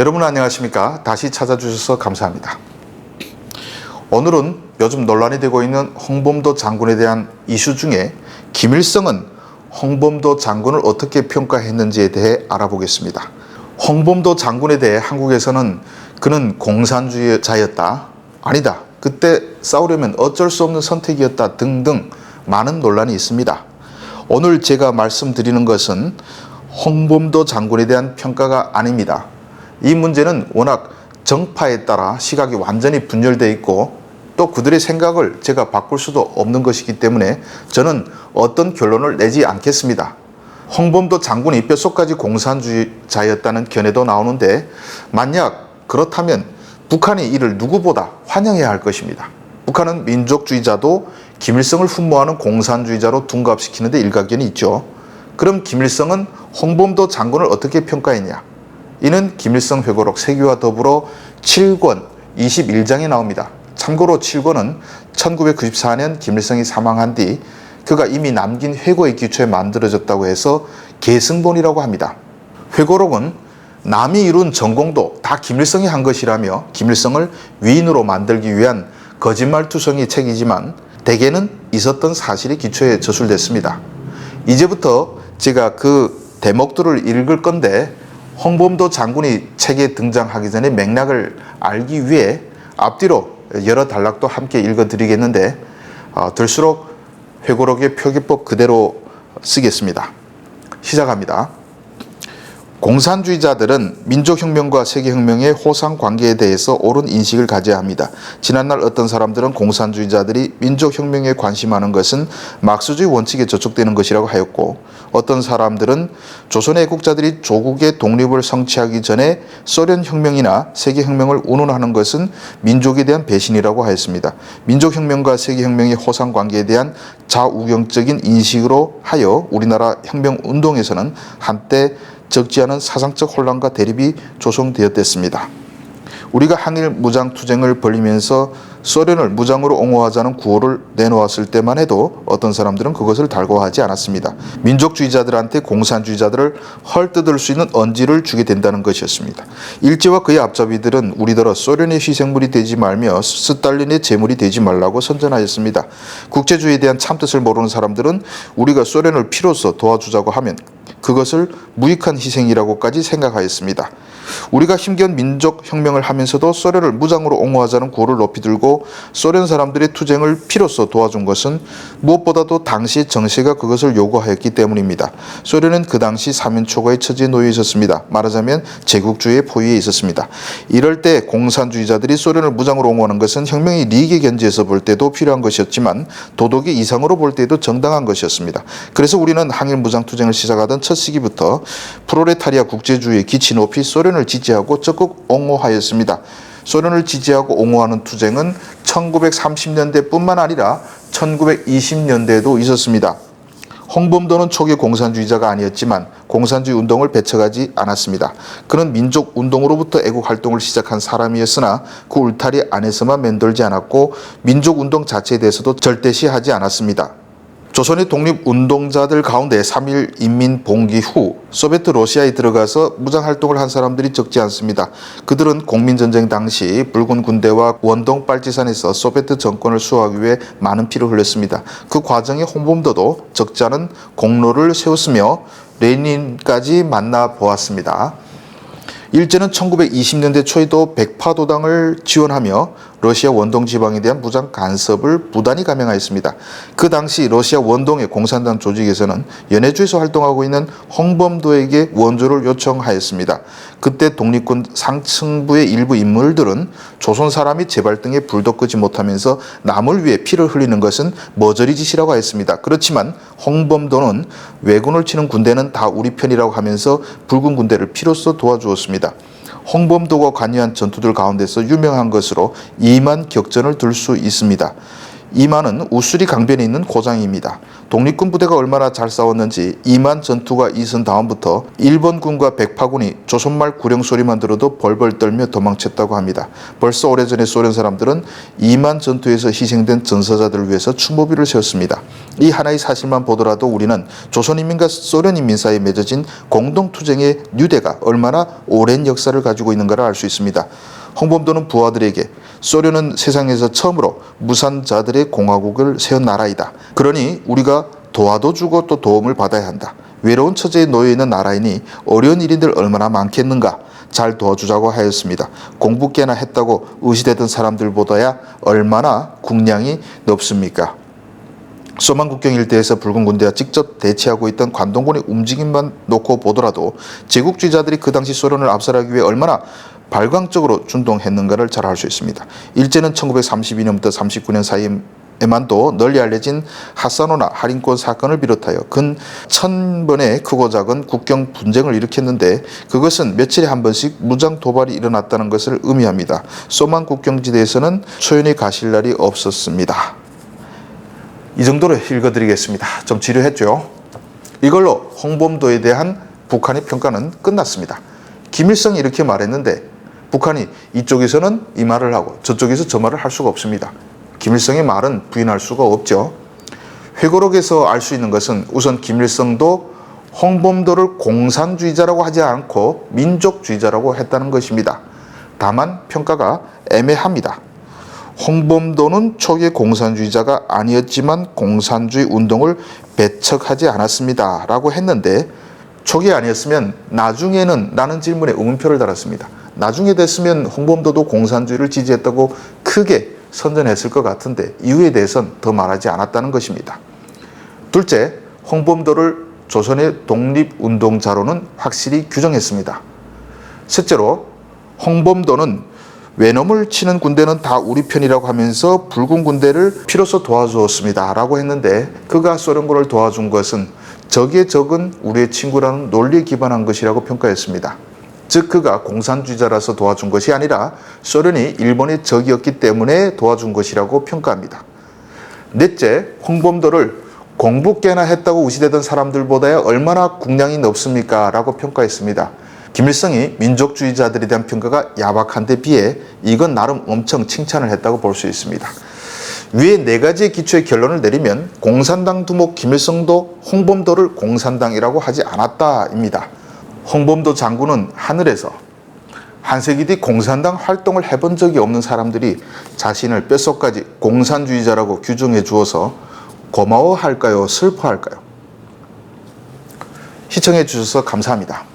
여러분 안녕하십니까? 다시 찾아주셔서 감사합니다. 오늘은 요즘 논란이 되고 있는 홍범도 장군에 대한 이슈 중에 김일성은 홍범도 장군을 어떻게 평가했는지에 대해 알아보겠습니다. 홍범도 장군에 대해 한국에서는 그는 공산주의자였다, 아니다, 그때 싸우려면 어쩔 수 없는 선택이었다 등등 많은 논란이 있습니다. 오늘 제가 말씀드리는 것은 홍범도 장군에 대한 평가가 아닙니다. 이 문제는 워낙 정파에 따라 시각이 완전히 분열되어 있고 또 그들의 생각을 제가 바꿀 수도 없는 것이기 때문에 저는 어떤 결론을 내지 않겠습니다. 홍범도 장군이 뼛속까지 공산주의자였다는 견해도 나오는데 만약 그렇다면 북한이 이를 누구보다 환영해야 할 것입니다. 북한은 민족주의자도 김일성을 흠모하는 공산주의자로 둔갑시키는 데 일가견이 있죠. 그럼 김일성은 홍범도 장군을 어떻게 평가했냐? 이는 김일성 회고록 세기와 더불어 7권 21장에 나옵니다. 참고로 7권은 1994년 김일성이 사망한 뒤 그가 이미 남긴 회고의 기초에 만들어졌다고 해서 계승본이라고 합니다. 회고록은 남이 이룬 전공도 다 김일성이 한 것이라며 김일성을 위인으로 만들기 위한 거짓말투성이 책이지만 대개는 있었던 사실이 기초에 저술됐습니다. 이제부터 제가 그 대목들을 읽을 건데 홍범도 장군이 책에 등장하기 전에 맥락을 알기 위해 앞뒤로 여러 단락도 함께 읽어드리겠는데 들수록 회고록의 표기법 그대로 쓰겠습니다. 시작합니다. 공산주의자들은 민족혁명과 세계혁명의 호상관계에 대해서 옳은 인식을 가져야 합니다. 지난날 어떤 사람들은 공산주의자들이 민족혁명에 관심하는 것은 막스주의 원칙에 저촉되는 것이라고 하였고 어떤 사람들은 조선의 애국자들이 조국의 독립을 성취하기 전에 소련혁명이나 세계혁명을 운운하는 것은 민족에 대한 배신이라고 하였습니다. 민족혁명과 세계혁명의 호상관계에 대한 좌우경적인 인식으로 하여 우리나라 혁명운동에서는 한때 적지 않은 사상적 혼란과 대립이 조성되었댔습니다. 우리가 항일 무장투쟁을 벌이면서 소련을 무장으로 옹호하자는 구호를 내놓았을 때만 해도 어떤 사람들은 그것을 달궈하지 않았습니다. 민족주의자들한테 공산주의자들을 헐뜯을 수 있는 언지를 주게 된다는 것이었습니다. 일제와 그의 앞잡이들은 우리더러 소련의 희생물이 되지 말며 스탈린의 제물이 되지 말라고 선전하였습니다. 국제주의에 대한 참뜻을 모르는 사람들은 우리가 소련을 피로써 도와주자고 하면 그것을 무익한 희생이라고까지 생각하였습니다. 우리가 힘겨운 민족혁명을 하면서도 소련을 무장으로 옹호하자는 구호를 높이 들고 소련 사람들의 투쟁을 피로써 도와준 것은 무엇보다도 당시 정세가 그것을 요구하였기 때문입니다. 소련은 그 당시 사면초가의 처지에 놓여 있었습니다. 말하자면 제국주의의 포위에 있었습니다. 이럴 때 공산주의자들이 소련을 무장으로 옹호하는 것은 혁명이 리익의 견지에서 볼 때도 필요한 것이었지만 도덕의 이상으로 볼 때도 정당한 것이었습니다. 그래서 우리는 항일 무장투쟁을 시작하던 첫 시기부터 프롤레타리아 국제주의의 기치 높이 소련을 지지하고 적극 옹호하였습니다. 소련을 지지하고 옹호하는 투쟁은 1930년대뿐만 아니라 1920년대에도 있었습니다. 홍범도는 초기 공산주의자가 아니었지만 공산주의 운동을 배척하지 않았습니다. 그는 민족운동으로부터 애국활동을 시작한 사람이었으나 그 울타리 안에서만 맴돌지 않았고 민족운동 자체에 대해서도 절대시하지 않았습니다. 조선의 독립운동자들 가운데 3.1 인민봉기 후 소비에트 러시아에 들어가서 무장활동을 한 사람들이 적지 않습니다. 그들은 공민전쟁 당시 붉은 군대와 원동 빨치산에서 소비에트 정권을 수호하기 위해 많은 피를 흘렸습니다. 그 과정에 홍범도도 적지 않은 공로를 세웠으며 레닌까지 만나보았습니다. 일제는 1920년대 초에도 백파도당을 지원하며 러시아 원동 지방에 대한 무장 간섭을 부단히 감행하였습니다. 그 당시 러시아 원동의 공산당 조직에서는 연해주에서 활동하고 있는 홍범도에게 원조를 요청하였습니다. 그때 독립군 상층부의 일부 인물들은 조선 사람이 제발 등에 불도 끄지 못하면서 남을 위해 피를 흘리는 것은 머저리 짓이라고 하였습니다. 그렇지만 홍범도는 왜군을 치는 군대는 다 우리 편이라고 하면서 붉은 군대를 피로써 도와주었습니다. 홍범도가 관여한 전투들 가운데서 유명한 것으로 이만 격전을 들 수 있습니다. 이만은 우수리 강변에 있는 고장입니다. 독립군 부대가 얼마나 잘 싸웠는지 이만 전투가 있은 다음부터 일본군과 백파군이 조선말 구령 소리만 들어도 벌벌 떨며 도망쳤다고 합니다. 벌써 오래전에 소련 사람들은 이만 전투에서 희생된 전사자들을 위해서 추모비를 세웠습니다. 이 하나의 사실만 보더라도 우리는 조선인민과 소련인민 사이에 맺어진 공동투쟁의 유대가 얼마나 오랜 역사를 가지고 있는가를 알 수 있습니다. 홍범도는 부하들에게 소련은 세상에서 처음으로 무산자들의 공화국을 세운 나라이다. 그러니 우리가 도와도 주고 또 도움을 받아야 한다. 외로운 처지에 놓여있는 나라이니 어려운 일인들 얼마나 많겠는가. 잘 도와주자고 하였습니다. 공부 꽤나 했다고 의시되던 사람들보다야 얼마나 국량이 높습니까? 소만 국경 일대에서 붉은 군대와 직접 대치하고 있던 관동군의 움직임만 놓고 보더라도 제국주의자들이 그 당시 소련을 압살하기 위해 얼마나 발광적으로 준동했는가를 잘 알 수 있습니다. 일제는 1932년부터 39년 사이에만도 널리 알려진 하사노나 할인권 사건을 비롯하여 근 1000번의 크고 작은 국경 분쟁을 일으켰는데 그것은 며칠에 한 번씩 무장 도발이 일어났다는 것을 의미합니다. 소만 국경지대에서는 소련이 가실 날이 없었습니다. 이 정도로 읽어드리겠습니다. 좀 지루했죠? 이걸로 홍범도에 대한 북한의 평가는 끝났습니다. 김일성이 이렇게 말했는데 북한이 이쪽에서는 이 말을 하고 저쪽에서 저 말을 할 수가 없습니다. 김일성의 말은 부인할 수가 없죠. 회고록에서 알 수 있는 것은 우선 김일성도 홍범도를 공산주의자라고 하지 않고 민족주의자라고 했다는 것입니다. 다만 평가가 애매합니다. 홍범도는 초기의 공산주의자가 아니었지만 공산주의 운동을 배척하지 않았습니다 라고 했는데 초기에 아니었으면 나중에는 라는 질문에 의문표를 달았습니다. 나중에 됐으면 홍범도도 공산주의를 지지했다고 크게 선전했을 것 같은데 이유에 대해서는 더 말하지 않았다는 것입니다. 둘째, 홍범도를 조선의 독립운동자로는 확실히 규정했습니다. 셋째로 홍범도는 외놈을 치는 군대는 다 우리 편이라고 하면서 붉은 군대를 피로써 도와주었습니다 라고 했는데 그가 소련군을 도와준 것은 적의 적은 우리의 친구라는 논리에 기반한 것이라고 평가했습니다. 즉 그가 공산주의자라서 도와준 것이 아니라 소련이 일본의 적이었기 때문에 도와준 것이라고 평가합니다. 넷째, 홍범도를 공부 꽤나 했다고 우시되던 사람들보다 얼마나 국량이 높습니까? 라고 평가했습니다. 김일성이 민족주의자들에 대한 평가가 야박한 데 비해 이건 나름 엄청 칭찬을 했다고 볼 수 있습니다. 위에 네 가지의 기초의 결론을 내리면 공산당 두목 김일성도 홍범도를 공산당이라고 하지 않았다입니다. 홍범도 장군은 하늘에서 한 세기 뒤 공산당 활동을 해본 적이 없는 사람들이 자신을 뼛속까지 공산주의자라고 규정해 주어서 고마워할까요? 슬퍼할까요? 시청해 주셔서 감사합니다.